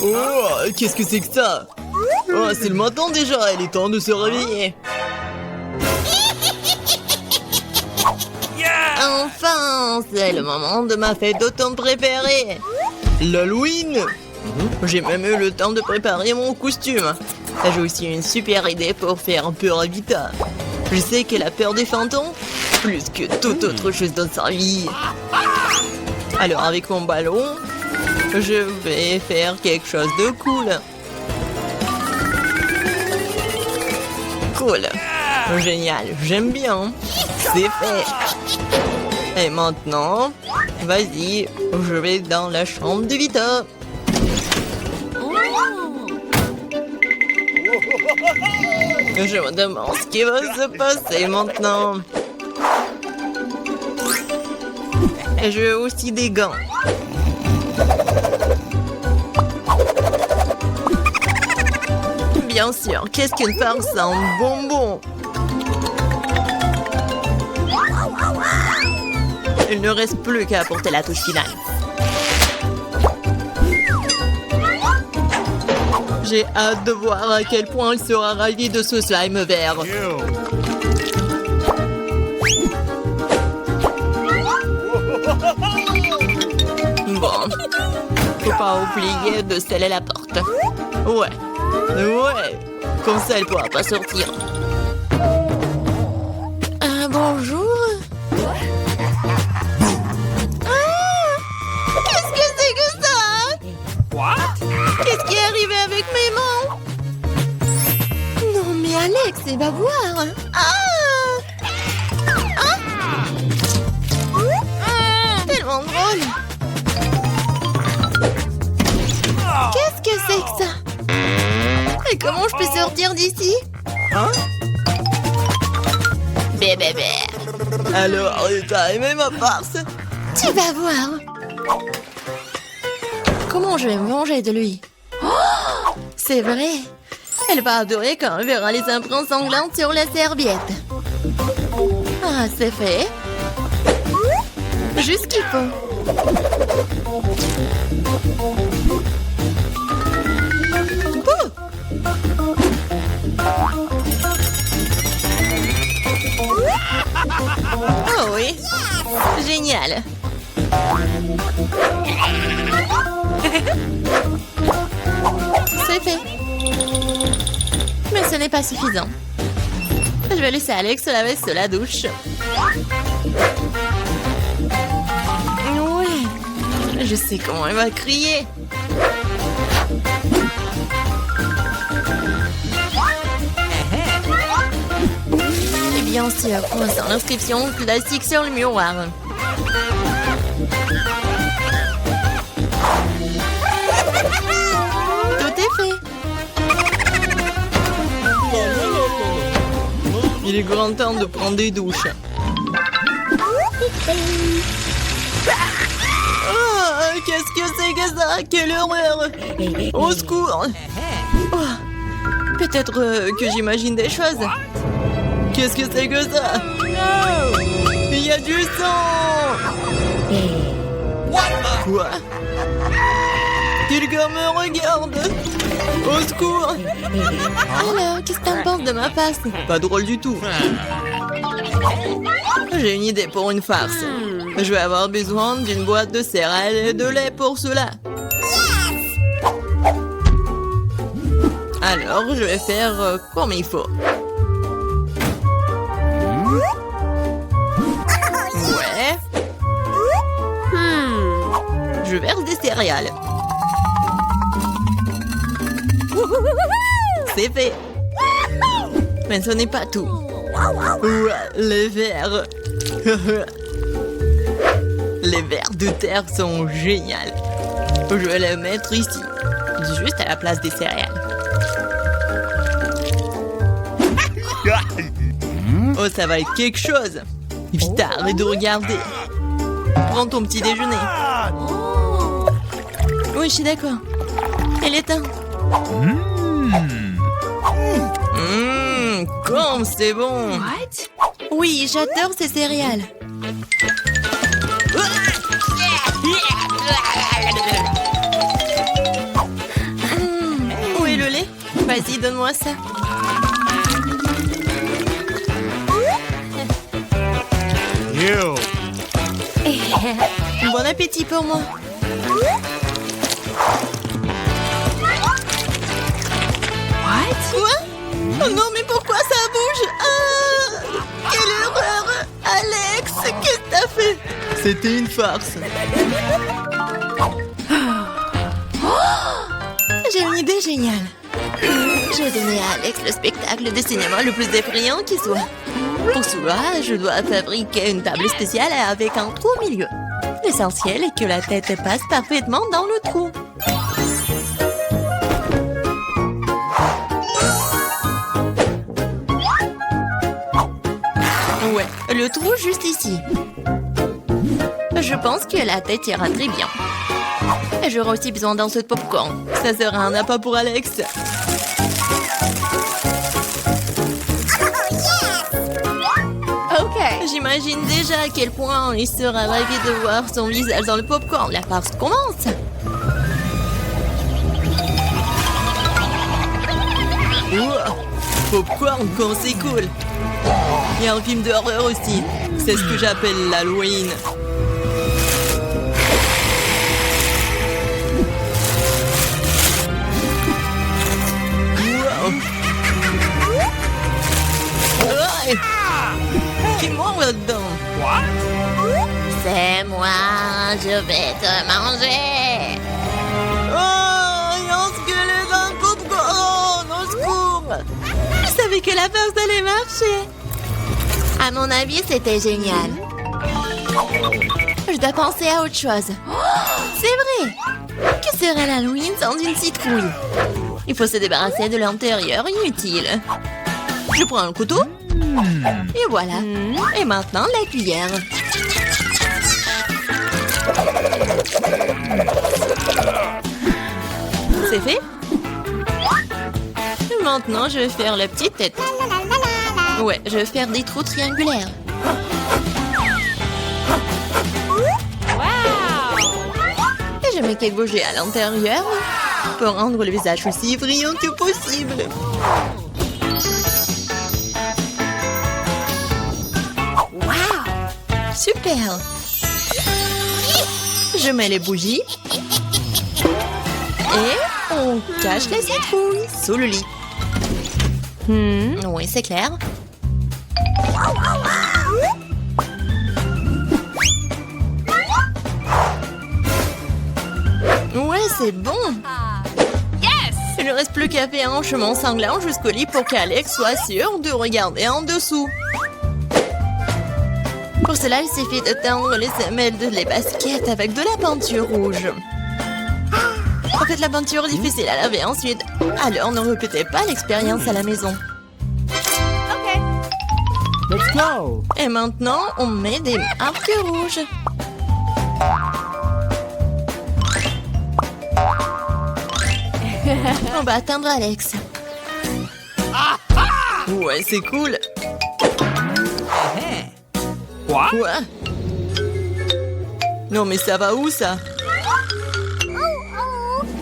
Oh, qu'est-ce que c'est que ça? Oh, c'est le matin déjà, il est temps de se réveiller. Enfin, c'est le moment de ma fête d'automne préférée. L'Halloween. J'ai même eu le temps de préparer mon costume. J'ai aussi une super idée pour faire peur à Vita. Je sais qu'elle a peur des fantômes, plus que toute autre chose dans sa vie. Alors avec mon ballon, je vais faire quelque chose de cool. Cool. Génial, j'aime bien. C'est fait. Et maintenant, vas-y, je vais dans la chambre de Vita. Je me demande ce qui va se passer maintenant. Et je veux aussi des gants. Bien sûr, qu'est-ce qu'une farce en bonbons? Il ne reste plus qu'à apporter la touche finale. J'ai hâte de voir à quel point il sera ravi de ce slime vert. Bon, faut pas oublier de sceller la porte. Ouais, comme ça elle pourra pas sortir. Bonjour. Qu'est-ce que c'est que ça? Qu'est-ce qui est arrivé avec mes mains? Non mais Alex, elle va voir. Tellement drôle. Qu'est-ce que c'est que ça? Et comment je peux sortir d'ici? Bébé. Alors, t'as aimé ma farce? Tu vas voir. Comment je vais me venger de lui? Oh, c'est vrai. Elle va adorer quand elle verra les empreintes sanglantes sur la serviette. Ah, c'est fait. Juste ce qu'il faut. Oh oui. Génial. C'est fait. Mais ce n'est pas suffisant. Je vais laisser Alex se laver sous la douche. Ouais. Je sais comment elle va crier. Et bien sûr, croisant l'inscription classique sur le miroir. Tout est fait. Il est grand temps de prendre des douches. Oh, qu'est-ce que c'est que ça? Quelle horreur! Au secours! Oh, peut-être que j'imagine des choses. Qu'est-ce que c'est que ça? Il y a du sang! Quoi? Quelqu'un me regarde! Au secours! Alors, qu'est-ce que t'en penses de ma face? Pas drôle du tout. J'ai une idée pour une farce. Je vais avoir besoin d'une boîte de céréales et de lait pour cela. Alors, je vais faire comme il faut. Ouais. Je verse des céréales. C'est fait. Mais ce n'est pas tout. Ouais, les vers. Les vers de terre sont géniaux. Je vais les mettre ici, juste à la place des céréales. Oh, ça va être quelque chose. Vite, arrête de regarder. Prends ton petit déjeuner. Oui, je suis d'accord. Elle est temps. Comme c'est bon. What? Oui, j'adore ces céréales. Vas-y, donne-moi ça. Bon appétit pour moi. Quoi? Oh non, mais pourquoi ça bouge? Ah, quelle erreur! Alex, qu'est-ce que t'as fait? C'était une farce. J'ai une idée géniale. Je vais donner à Alex le spectacle de cinéma le plus effrayant qui soit. Pour cela, je dois fabriquer une table spéciale avec un trou au milieu. L'essentiel est que la tête passe parfaitement dans le trou. Ouais, le trou juste ici. Je pense que la tête ira très bien. Et j'aurai aussi besoin d'un seau de popcorn. Ça sera un appât pour Alex. J'imagine déjà à quel point il sera ravi de voir son visage dans le popcorn. La farce commence. Wow, popcorn quand c'est cool. Il y a un film d'horreur aussi. C'est ce que j'appelle l'Halloween. Wow. Ouais. Qui mord là-dedans? C'est moi, je vais te manger. Oh, il y a un squelette dans le popcorn, au secours. Je savais que la farce allait marcher. À mon avis, c'était génial. Je dois penser à autre chose. Oh, c'est vrai. Que serait l'Halloween sans une citrouille? Il faut se débarrasser de l'intérieur inutile. Je prends un couteau. Et voilà. Et maintenant, la cuillère. C'est fait. Maintenant, je vais faire la petite tête. Ouais, je vais faire des trous triangulaires. Et je mets quelques bougies à l'intérieur pour rendre le visage aussi brillant que possible. Super! Je mets les bougies. Et on cache la citrouille sous le lit. Oui, c'est clair. Ouais, c'est bon. Il ne reste plus qu'à faire un chemin sanglant jusqu'au lit pour qu'Alex soit sûr de regarder en dessous. Pour cela, il suffit de teindre les semelles de les baskets avec de la peinture rouge. En fait, la peinture est difficile à laver ensuite. Alors, ne répétez pas l'expérience à la maison. OK. Let's go. Et maintenant, on met des marques rouges. On va atteindre Alex. Ouais, c'est cool. Quoi? Quoi? Non, mais ça va où, ça?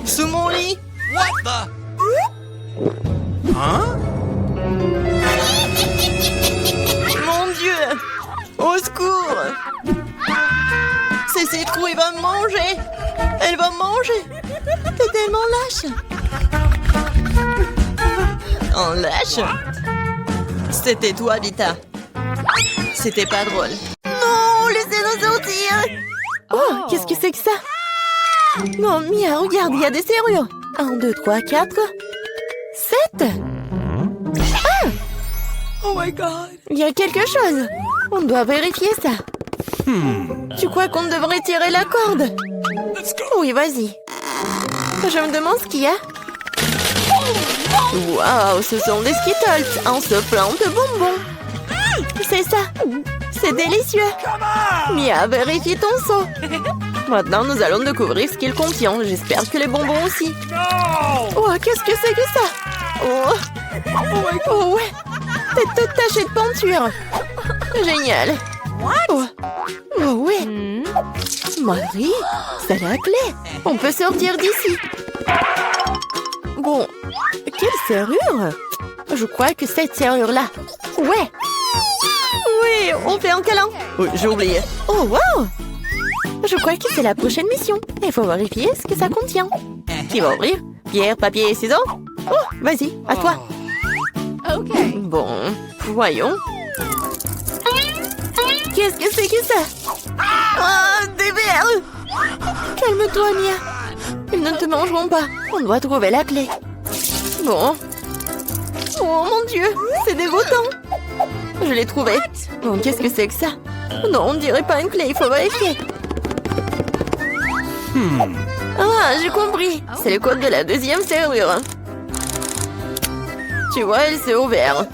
Sous mon lit? What the? Hein? Mon Dieu! Au secours! C'est citrouille, elle va me manger! Elle va me manger! T'es tellement lâche! En lâche? C'était toi, Vita. C'était pas drôle. Non, laissez-nous sortir! Oh, qu'est-ce que c'est que ça? Non, Mia, regarde, il y a des serrures. 1, 2, 3, 4... 7! Ah! Oh my god. Il y a quelque chose. On doit vérifier ça. Tu crois qu'on devrait tirer la corde? Let's go. Oui, vas-y. Je me demande ce qu'il y a. Waouh, ce sont des Skittles en soufflant de bonbons. C'est ça. C'est délicieux. Mia, vérifie ton seau. Maintenant, nous allons découvrir ce qu'il contient. J'espère que les bonbons aussi. No. Oh, qu'est-ce que c'est que ça? Oh, ouais. C'est toute tachée de peinture. Génial. Oh, ouais. Marie, c'est la clé. On peut sortir d'ici. Bon, quelle serrure? Je crois que cette serrure-là. Ouais. Oui, on fait un câlin. Oui, j'ai oublié. Oh, wow! Je crois que c'est la prochaine mission. Il faut vérifier ce que ça contient. Qui va ouvrir? Pierre, papier, ciseaux? Oh, vas-y, à toi. Ok. Bon, voyons. Qu'est-ce que c'est que ça? Oh, des vers! Calme-toi, Mia. Ils ne te mangeront pas. On doit trouver la clé. Bon. Oh mon Dieu, c'est dégoûtant. Je l'ai trouvé. Bon, qu'est-ce que c'est que ça? Non, on dirait pas une clé, il faut vérifier. Ah, j'ai compris. C'est le code de la deuxième serrure. Tu vois, elle s'est ouverte.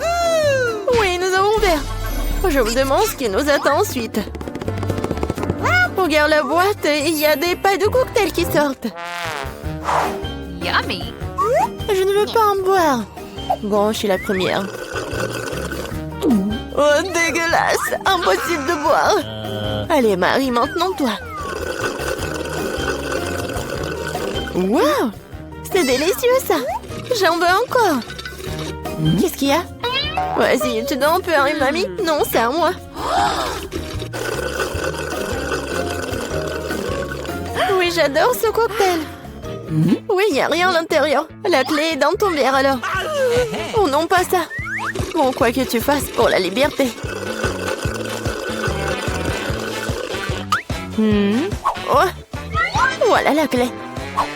Oui, nous avons ouvert. Je me demande ce qui nous attend ensuite. Regarde la boîte, il y a des pailles de cocktail qui sortent. Yummy. Je ne veux pas en boire. Bon, je suis la première. Oh, dégueulasse! Impossible de boire. Allez, Marie, maintenant toi. Wow! C'est délicieux, ça. J'en veux encore. Qu'est-ce qu'il y a? Vas-y, tu donnes un peu à une mamie? Non, c'est à moi. Oui, j'adore ce cocktail. Oui, il n'y a rien à l'intérieur. La clé est dans ton verre, alors. Oh non, pas ça. Bon, quoi que tu fasses pour la liberté. Oh, voilà la clé.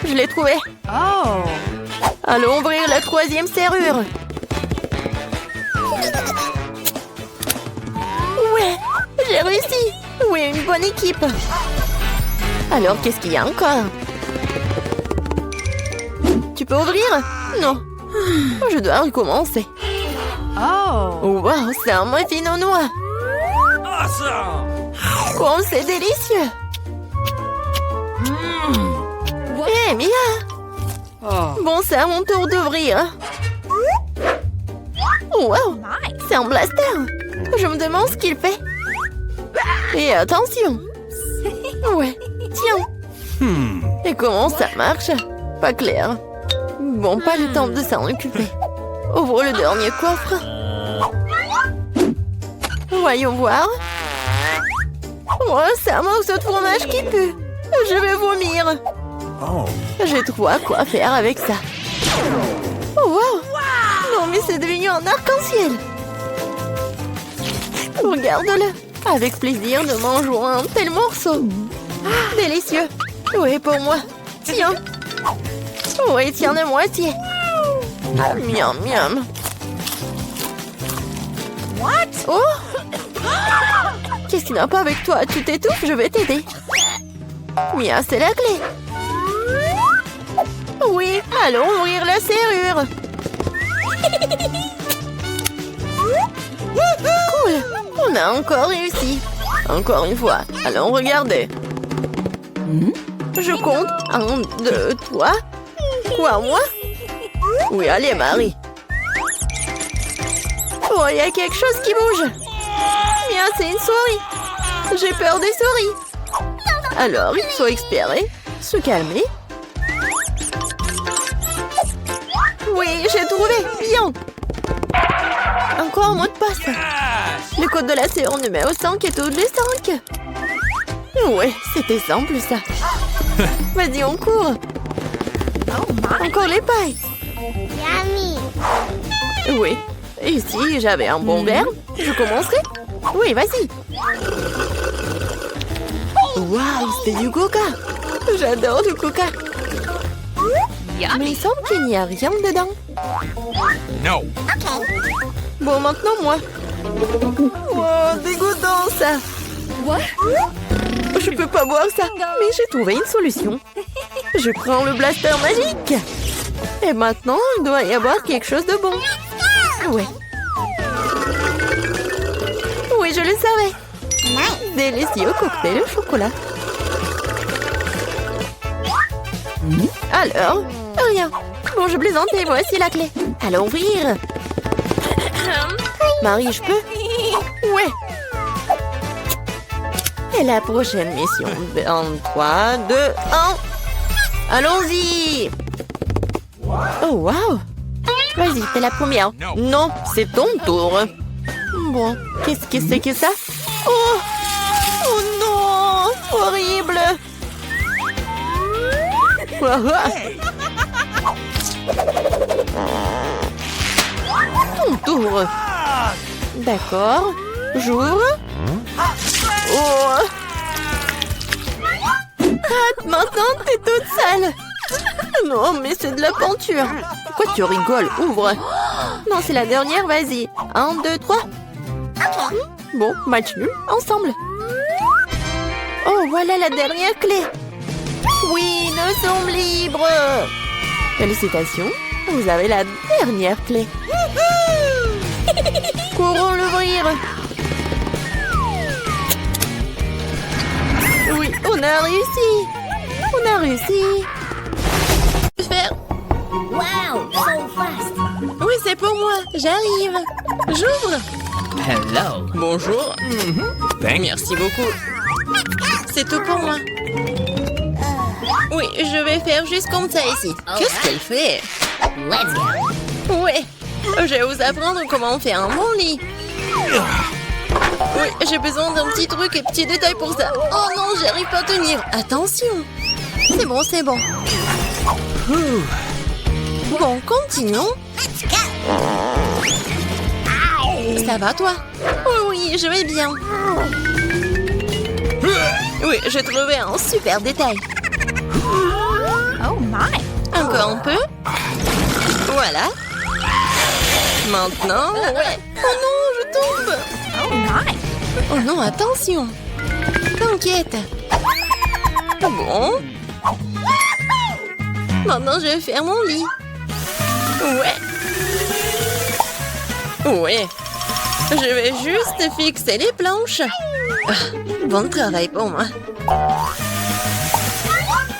Je l'ai trouvée. Oh. Allons ouvrir la troisième serrure. Ouais, j'ai réussi. Oui, une bonne équipe. Alors, qu'est-ce qu'il y a encore? Tu peux ouvrir? Non. Je dois recommencer. Oh. Wow, c'est un muffin aux noix. Awesome! Oh, c'est délicieux. Hé, Mia. Oh. Bon, c'est à mon tour d'ouvrir. Wow, c'est un blaster. Je me demande ce qu'il fait. Et attention. Ouais, tiens. Et comment ça marche? Pas clair. Bon, pas le temps de s'en occuper. Ouvre le dernier coffre. Voyons voir. Oh, c'est un morceau de fromage qui pue. Je vais vomir. Oh. J'ai trop à quoi faire avec ça. Oh, wow. Non, mais c'est devenu un arc-en-ciel. Regarde-le. Avec plaisir, nous mangeons un tel morceau. Délicieux. Oui, pour moi. Tiens. Oui, tiens la moitié. Miam, miam. What? Oh! Qu'est-ce qui n'a pas avec toi? Tu t'étouffes, je vais t'aider. Mia, c'est la clé. Oui, allons ouvrir la serrure. Cool, on a encore réussi. Encore une fois, allons regarder. Je compte. 1, 2, 3. Quoi, moi? Oui, allez, Marie. Oh, il y a quelque chose qui bouge. Mia, c'est une souris. J'ai peur des souris. Alors, il faut espérer, se calmer. Oui, j'ai trouvé. Bien. Encore un mot de passe. Le code de la serrure numéro 5 est tous les 5. Ouais, c'était simple, ça. Vas-y, on court. Encore les pailles. Oui. Et si j'avais un bon verre, je commencerai. Oui, vas-y. Waouh, c'est du coca. J'adore le coca. Mais il semble qu'il n'y a rien dedans. No. Bon, maintenant, moi. Oh, dégoûtant, ça. What? Je peux pas boire ça. Mais j'ai trouvé une solution. Je prends le blaster magique. Et maintenant, il doit y avoir quelque chose de bon. Ouais. Oui, je le savais. Délicieux cocktail au chocolat. Alors, rien. Bon, je plaisantais, voici la clé. Allons ouvrir. Marie, je peux? Ouais. Et la prochaine mission. Dans 3, 2, 1. Allons-y. Oh, wow. Vas-y, t'es la première. Non. Non, c'est ton tour. Bon, qu'est-ce que c'est que ça? Oh! Oh non! Horrible! Ton tour. D'accord. J'ouvre. Oh! Ah, maintenant, t'es toute sale. Non, mais c'est de la peinture. Pourquoi tu rigoles? Ouvre. Non, c'est la dernière, vas-y. 1, 2, 3. Bon, match nul, ensemble. Oh, voilà la dernière clé. Oui, nous sommes libres. Félicitations, vous avez la dernière clé. Courons l'ouvrir. Oui, on a réussi. On a réussi. Faire. Wow, so fast. Oui, c'est pour moi. J'arrive. J'ouvre. Hello. Bonjour. Merci beaucoup. C'est tout pour moi. Oui, je vais faire juste comme ça ici. Qu'est-ce qu'elle fait? Let's go. Oui, je vais vous apprendre comment faire un bon lit. Oui, j'ai besoin d'un petit truc et petit détail pour ça. Oh non, j'arrive pas à tenir. Attention. C'est bon, c'est bon. Bon, continuons. Ça va, toi? Oh oui, je vais bien. Oui, j'ai trouvé un super détail. Oh my. Encore un peu. Voilà. Maintenant, ouais. Oh non, je tombe. Oh my. Oh non, attention. T'inquiète. Bon. Maintenant, je vais faire mon lit. Ouais. Ouais. Je vais juste fixer les planches. Ah, bon travail pour moi.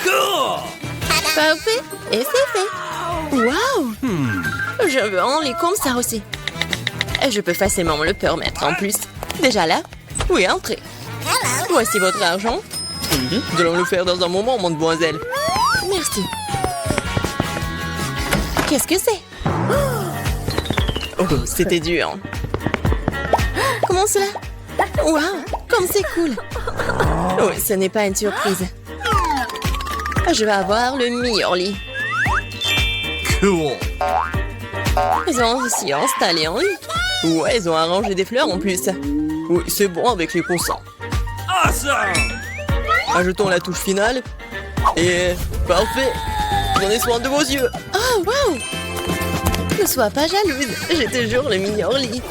Cool. Parfait. Et c'est fait. Waouh. Je veux un lit comme ça aussi. Et je peux facilement me le permettre en plus. Déjà là? Oui, entrez. Voici votre argent. Nous allons le faire dans un moment, mademoiselle. Merci. Qu'est-ce que c'est? Oh, c'était dur. Comment cela? Waouh, comme c'est cool. Oui, ce n'est pas une surprise. Je vais avoir le meilleur lit. Cool. Ils ont aussi installé un lit. Ouais, ils ont arrangé des fleurs en plus. Oui, c'est bon avec les consents. Awesome. Ajoutons la touche finale. Et parfait. Prenez soin de vos yeux. Oh, waouh. Ne sois pas jalouse. J'ai toujours le meilleur lit.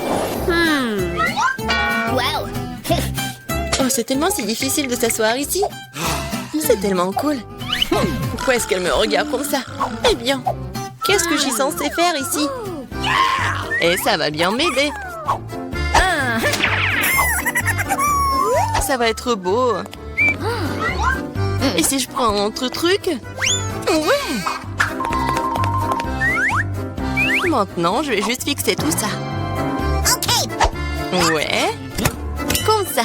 Wow. Oh, c'est tellement si difficile de s'asseoir ici. C'est tellement cool. Pourquoi est-ce qu'elle me regarde comme ça? Eh bien, qu'est-ce que je suis censée faire ici? Et ça va bien m'aider. Ça va être beau. Et si je prends un autre truc? Ouais. Maintenant, je vais juste fixer tout ça. Ouais. Comme ça.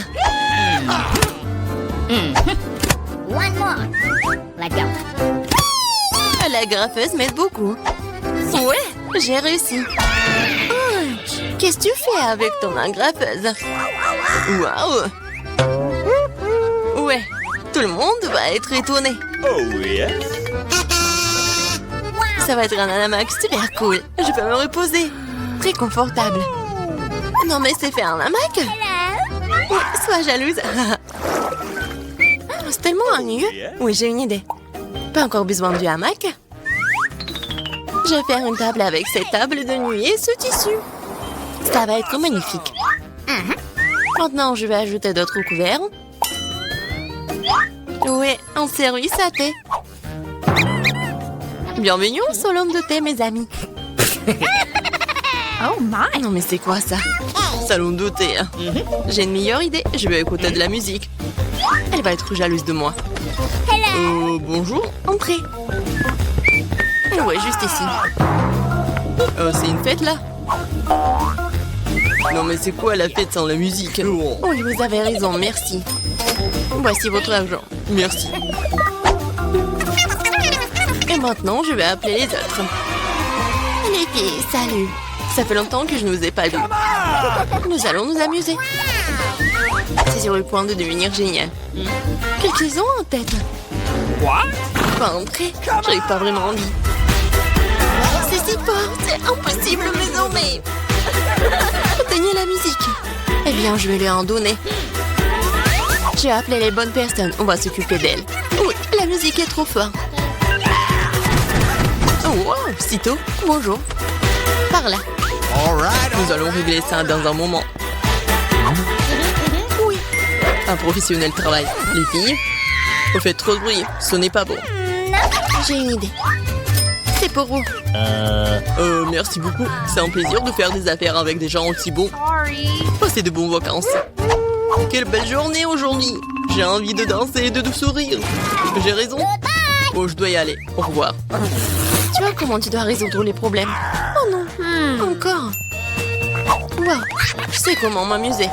One more. Let's go. La graffeuse m'aide beaucoup. Ouais, j'ai réussi. Oh, qu'est-ce que tu fais avec ton agrafeuse? Waouh! Ouais, tout le monde va être étonné. Oh yes. Ça va être un hamac super cool. Je peux me reposer. Très confortable. Non mais c'est fait un hamac? Oui, sois jalouse. C'est tellement ennuyeux. Oui, j'ai une idée. Pas encore besoin du hamac. Je vais faire une table avec cette table de nuit et ce tissu. Ça va être magnifique. Maintenant, je vais ajouter d'autres couverts. Oui, un service à thé. Bienvenue au salon de thé, mes amis. Oh my. Non mais c'est quoi ça? Salon de thé. Hein. J'ai une meilleure idée. Je vais écouter de la musique. Elle va être jalouse de moi. Bonjour. Entrez. Ouais, juste ici. C'est une fête là? Non mais c'est quoi la fête sans la musique? Oui, vous avez raison, merci. Voici votre argent. Merci. Et Et maintenant, je vais appeler les autres. Les filles, salut. Ça fait longtemps que je ne vous ai pas vus. Nous allons nous amuser. C'est sur le point de devenir génial. Qu'est-ce qu'ils ont en tête? What? Pas entrer. J'avais pas vraiment envie. C'est si fort, c'est impossible désormais. Éteignez la musique. Eh bien, je vais lui en donner. J'ai appelé les bonnes personnes. On va s'occuper d'elles. Oui, la musique est trop forte. Oh, wow, sitôt. Bonjour. Par là. Nous allons régler ça dans un moment. Oui. Un professionnel travail. Les filles, vous faites trop de bruit. Ce n'est pas bon. J'ai une idée. C'est pour vous. Merci beaucoup. C'est un plaisir de faire des affaires avec des gens aussi bons. Sorry. Passez de bonnes vacances. Quelle belle journée aujourd'hui. J'ai envie de danser et de sourire. J'ai raison. Oh, je dois y aller. Au revoir. Tu vois comment tu dois résoudre les problèmes? Oh non. Encore. Wow. Je sais comment m'amuser.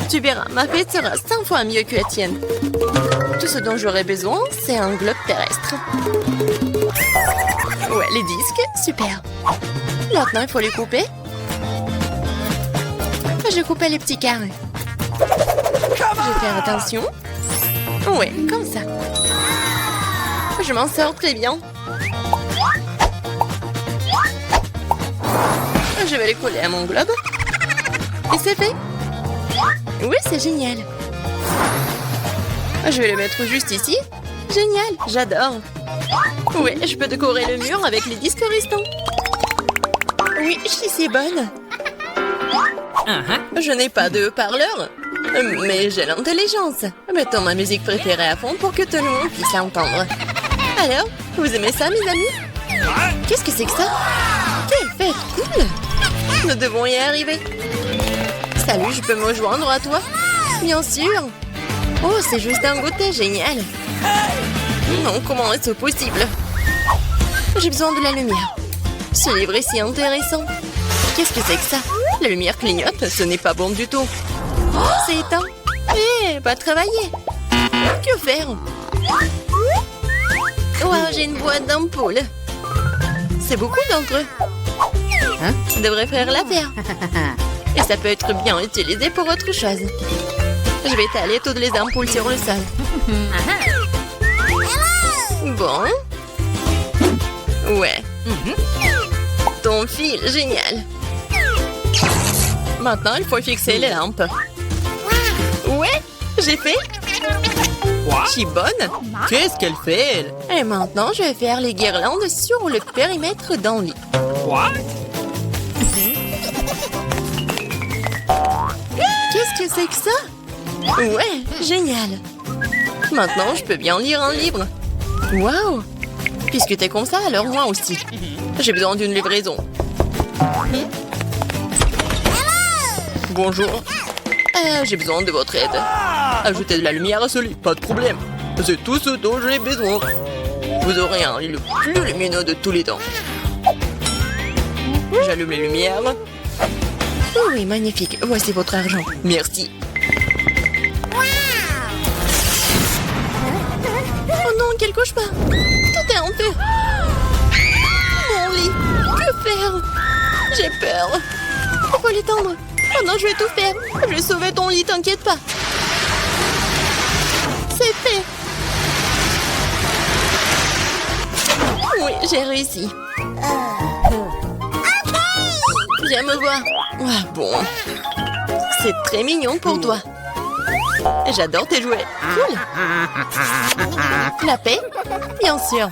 Tu verras, ma fête sera 100 fois mieux que la tienne. Tout ce dont j'aurai besoin, c'est un globe terrestre. Ouais, les disques, super. Maintenant, il faut les couper. Je coupais les petits carrés. Je vais faire attention. Ouais, comme ça. Je m'en sors très bien. Je vais les coller à mon globe. Et c'est fait. Oui, c'est génial. Je vais le mettre juste ici. Génial, j'adore. Oui, je peux décorer le mur avec les disques restants. Oui, je suis si bonne. Je n'ai pas de haut-parleur, mais j'ai l'intelligence. Mettons ma musique préférée à fond pour que tout le monde puisse l'entendre. Alors, vous aimez ça, mes amis? Qu'est-ce que c'est que ça? Quelle fête cool! Nous devons y arriver. Salut, je peux me joindre à toi? Bien sûr. Oh, c'est juste un goûter génial. Non, comment est-ce possible? J'ai besoin de la lumière. Ce livre est si intéressant. Qu'est-ce que c'est que ça? La lumière clignote, ce n'est pas bon du tout. Oh, c'est éteint. Eh, pas travailler. Que faire? Wow, j'ai une boîte d'ampoules. C'est beaucoup d'entre eux. Ça devrait faire l'affaire. Et ça peut être bien utilisé pour autre chose. Je vais étaler toutes les ampoules sur le sol. Bon. Ouais. Ton fil, génial. Maintenant, il faut fixer les lampes. Ouais, j'ai fait. Je suis bonne. Qu'est-ce qu'elle fait, elle? Et maintenant, je vais faire les guirlandes sur le périmètre d'un lit. What? Qu'est-ce que c'est que ça? Ouais, génial. Maintenant, je peux bien lire un livre. Waouh! Puisque t'es comme ça, alors moi aussi. J'ai besoin d'une livraison. Bonjour. J'ai besoin de votre aide. Ajoutez de la lumière à ce lit, pas de problème. C'est tout ce dont j'ai besoin. Vous aurez un lit le plus lumineux de tous les temps. J'allume les lumières. Oui, magnifique. Voici votre argent. Merci. Oh non, qu'elle couche pas. Tout est en feu. Mon lit. Que faire? J'ai peur. Il faut l'étendre. Oh non, je vais tout faire. Je vais sauver ton lit, t'inquiète pas. C'est fait. Oui, j'ai réussi. Viens me voir. Ah, bon. C'est très mignon pour toi. J'adore tes jouets. Cool. La paix? Bien sûr.